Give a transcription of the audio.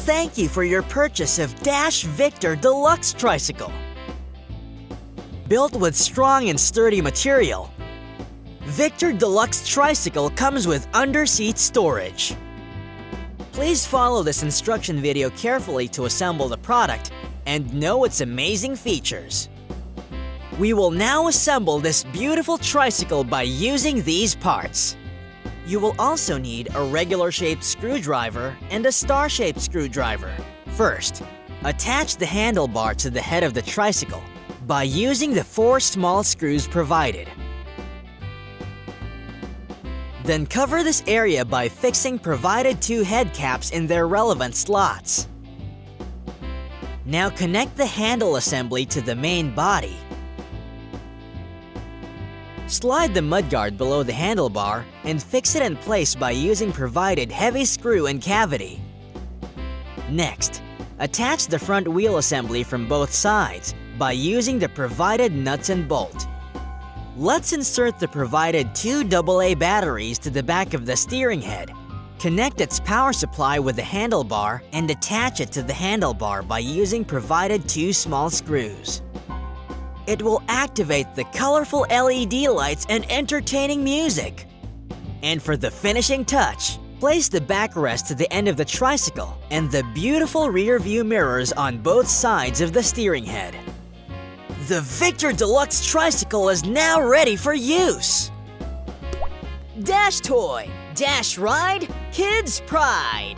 thank you for your purchase of Victor Deluxe Tricycle. Built with strong and sturdy material, Victor Deluxe Tricycle comes with under-seat storage. Please follow this instruction video carefully to assemble the product and know its amazing features. We will now assemble this beautiful tricycle by using these parts. You will also need a regular-shaped screwdriver and a star-shaped screwdriver. First, attach the handlebar to the head of the tricycle by using the 4 small screws provided. Then cover this area by fixing provided 2 head caps in their relevant slots. Now connect the handle assembly to the main body. Slide the mudguard below the handlebar and fix it in place by using provided heavy screw and cavity. Next, attach the front wheel assembly from both sides by using the provided nuts and bolt. Let's insert the provided 2 AA batteries to the back of the steering head. Connect its power supply with the handlebar and attach it to the handlebar by using provided 2 small screws. It will activate the colorful LED lights and entertaining music. And for the finishing touch, place the backrest to the end of the tricycle and the beautiful rear view mirrors on both sides of the steering head. The Victor Deluxe Tricycle is now ready for use! Dash Toy, Dash Ride, Kids Pride!